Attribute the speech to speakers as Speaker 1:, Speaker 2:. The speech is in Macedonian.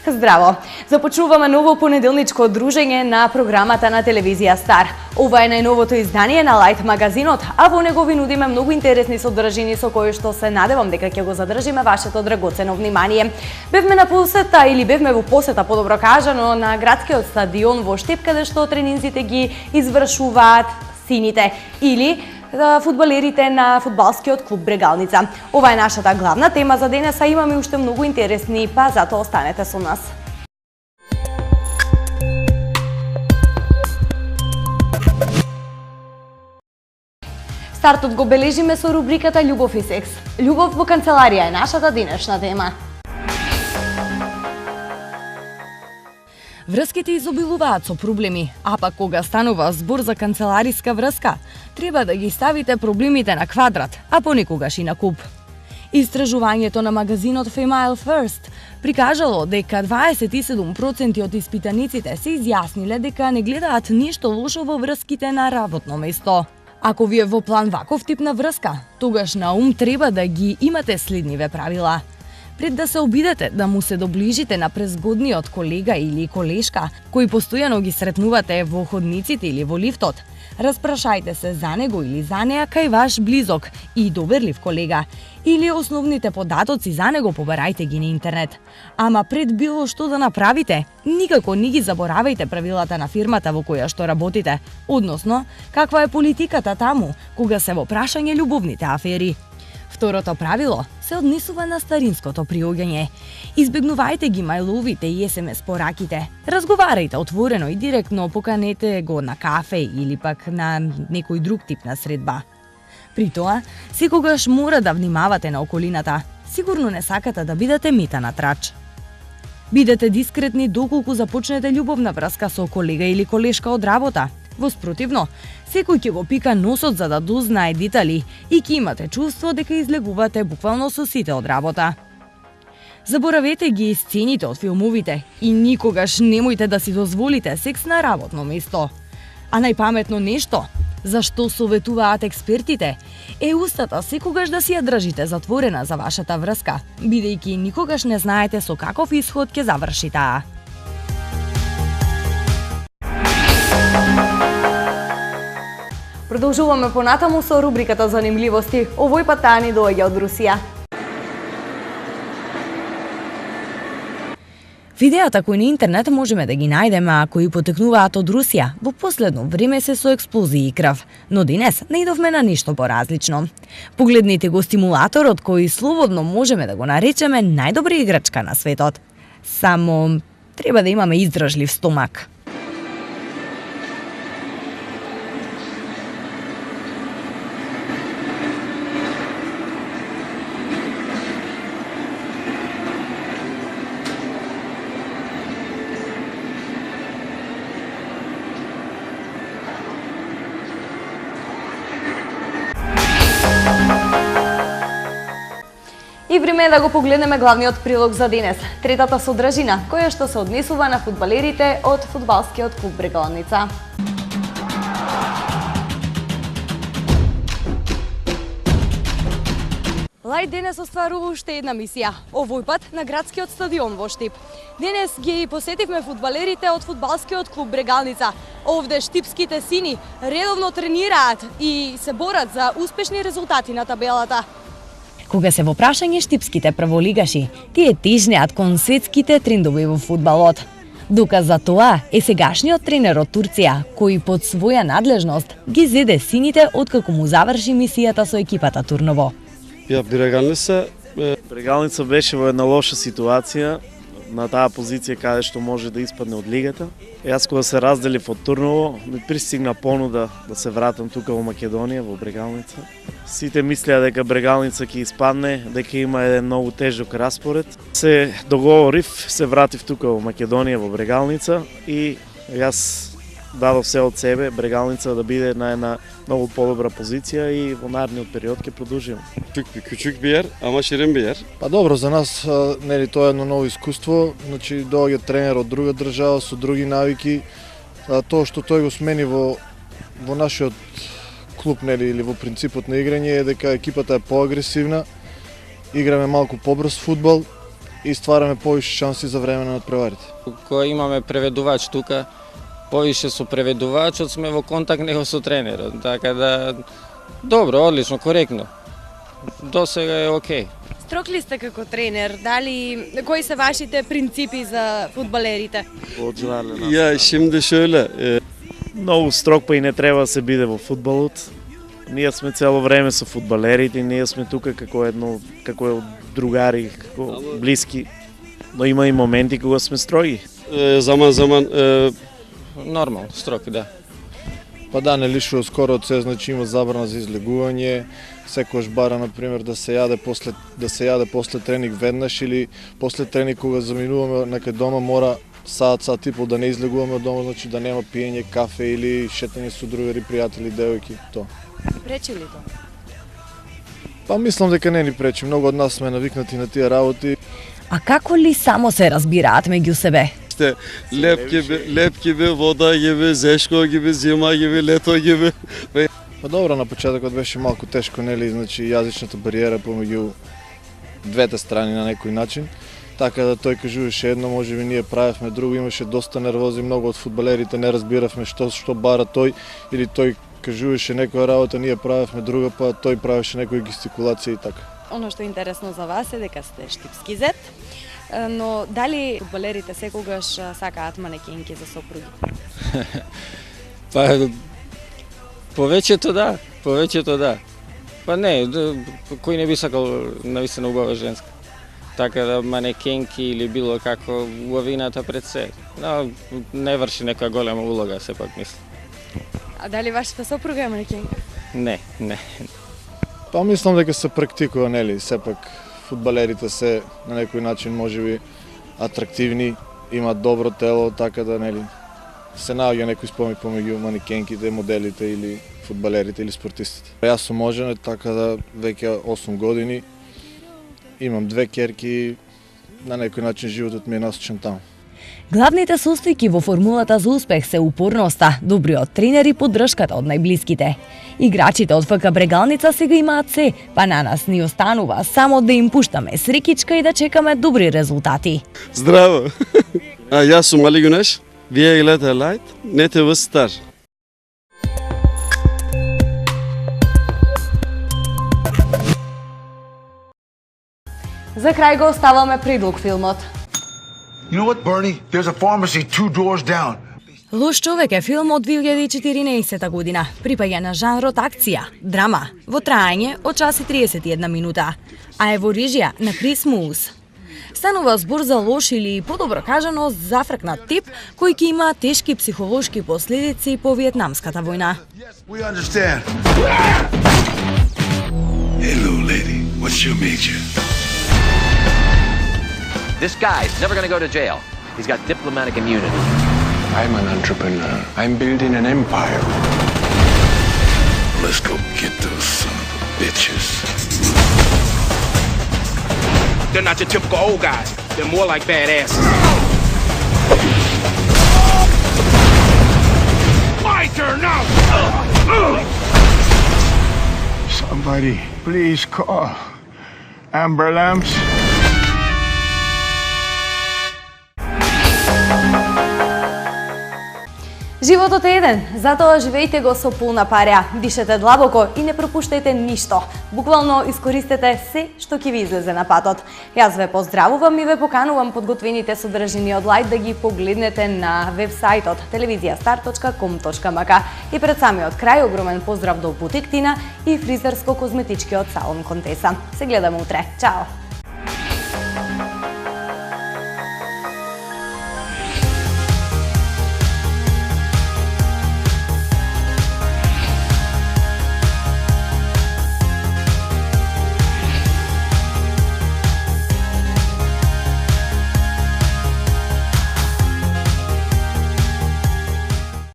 Speaker 1: Здраво! Започнуваме ново понеделничко дружење на програмата на телевизија Стар. Ова е најновото издание на Лајт магазинот, а во него ви нудиме многу интересни содржини со кои што се надевам дека ќе го задржиме вашето драгоцено внимание. Бевме на посета или бевме во посета, подобро кажано, на градскиот стадион во Штип, каде што тренинзите ги извршуваат сините или фудбалерите на фудбалскиот клуб Брегалница. Ова е нашата главна тема за денес, а имаме уште многу интересни, па затоа останете со нас. Стартот го бележиме со рубриката Љубов и секс. Љубов во канцеларија е нашата денешна тема. Врските изобилуваат со проблеми, а пак кога станува збор за канцелариска врска, треба да ги ставите проблемите на квадрат, а понекогаш и на куп. Истражувањето на магазинот Female First прикажало дека 27% од испитаниците се изјасниле дека не гледаат ништо лошо во врските на работно место. Ако ви е во план ваков тип на врска, тогаш на ум треба да ги имате следниве правила. Пред да се обидете да му се доближите на презгодниот колега или колешка, кои постојано ги сретнувате во ходниците или во лифтот, распрашајте се за него или за неа кај ваш близок и доверлив колега, или основните податоци за него побарајте ги на интернет. Ама пред било што да направите, никако не ги заборавајте правилата на фирмата во која што работите, односно, каква е политиката таму, кога се во прашање љубовните афери. Второто правило се однесува на старинското приоѓање. Избегнувајте ги мајловите и SMS пораките. Разговарајте отворено и директно, поканете го на кафе или пак на некој друг тип на средба. При тоа, секогаш мора да внимавате на околината. Сигурно не сакате да бидете мита на трач. Бидете дискретни доколку започнете љубовна врска со колега или колешка од работа. Воспротивно, секој ќе го пика носот за да дознае детали и ќе имате чувство дека излегувате буквално со сите од работа. Заборавете ги сцените од филмовите и никогаш немојте да си дозволите секс на работно место. А најпаметно нешто, зашто советуваат експертите, е устата секогаш да си ја држите затворена за вашата врска, бидејќи никогаш не знаете со каков исход ќе заврши таа. Продолжуваме понатаму со рубриката Занимливости. Овој пат таа ни доаѓа од Русија. Видеата кои на интернет можеме да ги најдеме, а кои потекнуваат од Русија, во последно време се со експлозии и крв, но денес наидовме на нешто поразлично. Погледнете го стимулаторот кој слободно можеме да го наречеме најдобра играчка на светот. Само треба да имаме издржлив стомак. И време е да го погледнеме главниот прилог за денес. Третата содржина, која што се однесува на фудбалерите од фудбалскиот клуб Брегалница. Лајт денес остварува уште една мисија, овој пат на градскиот стадион во Штип. Денес ги посетивме фудбалерите од фудбалскиот клуб Брегалница. Овде штипските сини редовно тренираат и се борат за успешни резултати на табелата. Кога се во прашање штипските прволигаши, тие тежнеат кон светските трендови во фудбалот. Доказ за тоа е сегашниот тренер од Турција, кој под своја надлежност ги зеде сините откако му заврши мисијата со екипата Турново.
Speaker 2: Брегалница беше во една лоша ситуација на таа позиција каде што може да испадне од лигата. Јас кога се разделив од Турново, ми пристигна понуда да се вратам тука во Македонија, во Брегалница. Сите мислеа дека Брегалница ќе испадне, дека има еден многу тежок распоред. Се договорив, се вратив тука во Македонија, во Брегалница и јас дадов се од себе Брегалница да биде на една многу подобра позиција и во наредниот период ќе продолжиме.
Speaker 3: Küçük bir yer ama şirin bir yer.
Speaker 4: Па добро, за нас нели тоа е едно ново искуство, значи доаѓа тренер од друга држава со други навики. Тоа што тој го смени во нашиот клуб, нели, или во принципот на играње е дека екипата е поагресивна, играме малку побрз фудбал и ствараме повише шанси за време на надпреварите.
Speaker 5: Кога имаме преведувач тука, повише со преведувачот сме во контакт него со тренерот, така да добро, одлично, коректно. До сега е окей.
Speaker 1: Строг ли сте како тренер? Кои се вашите принципи за фудбалерите?
Speaker 3: Ya şimdi şöyle,
Speaker 2: Многу строг, па и не треба да се биде во фудбалот. Ние сме цело време со фудбалерите, ние сме тука како другари, како блиски. Но има и моменти кога сме строги.
Speaker 3: zaman zaman
Speaker 5: Нормално, строг, да.
Speaker 4: Па да, не лишува скоро од се, значи има забрана за излегување, секојаш бара, например, да се јаде после тренинг веднаш или после тренинг кога заминуваме некај дома мора саат и пол да не излегуваме од дома, значи да нема пиење кафе или шетање со другари, пријатели, девојки, тоа.
Speaker 1: Пречи ли тоа?
Speaker 4: Па мислам дека не ни пречи, многу од нас сме навикнати на тие работи.
Speaker 1: А како ли само се разбираат меѓу себе?
Speaker 3: işte lep gibi, voda gibi, zeşko gibi, zima gibi, leto gibi.
Speaker 4: Па добро, на почетокот беше малку тешко, нели, значи јазичната бариера помеѓу двете страни на некој начин. Така да тој кажуваше едно, можеби ние правевме друго, имаше доста нервози, многу од фудбалерите не разбиравме што бара тој, или тој кажуваше некоја работа, ние правевме друга, па тој правеше некои гестикулации и така.
Speaker 1: Оно што е интересно за вас е дека сте штипски зет, но дали фудбалерите секогаш сакаат манекенки за сопруги?
Speaker 5: Па повеќето да. Па не, кој не би сакал навистина убава женска. Така да манекенки или било како убавината пред се. Но не врши нека голема улога, сепак мислам.
Speaker 1: А дали вашата сопруга е манекенка?
Speaker 5: Не.
Speaker 4: Па мислам дека се практикува, нели, сепак фудбалерите се на некој начин можеби атрактивни, имаат добро тело, така да, нели, се наоѓа некој спомик помеѓу манекенките, моделите или фудбалерите или спортистите. Јас сум оженет, така да веќе 8 години, имам 2 ќерки, на некој начин животот ми е насочен таму.
Speaker 1: Главните состојки во формулата за успех се упорноста, добриот тренер и поддршката од најблиските. Играчите од ФК Брегалница сега имаат се, па на нас ни останува само да им пуштаме срекичка и да чекаме добри резултати.
Speaker 3: Здраво! Јас сум Али Гунеш, вие гледате Лайт, НТВ Стар.
Speaker 1: За крај го оставаме придолг филмот.
Speaker 6: You know what, Bernie? There's a pharmacy 2 doors down.
Speaker 1: Лош човек е филм од 2014 година. Припаѓа на жанрот акција, драма, во траење од час и 31 минута, а е во режија на Крис Мулс. Станува збор за лош или, подобро кажано, зафркнат тип кој ќе има тешки психолошки последици по Виетнамската војна.
Speaker 6: We understand.
Speaker 7: Hello, lady. What's your major?
Speaker 8: This guy's never gonna go to jail. He's got diplomatic immunity.
Speaker 7: I'm an entrepreneur. I'm building an empire. Let's go get those son of a bitches.
Speaker 9: They're not your typical old guys. They're more like badasses. My turn now!
Speaker 6: Somebody, please call ambulance.
Speaker 1: Животот е еден, затоа живејте го со полна пареа, дишете длабоко и не пропуштајте ништо. Буквално искористете се што ќе ви излезе на патот. Јас ве поздравувам и ве поканувам подготвените содржини од Лајт да ги погледнете на вебсајтот televiziastar.com.mk. И пред самиот крај огромен поздрав до Бутик Тина и фризерско-козметичкиот салон Контеса. Се гледаме утре. Чао!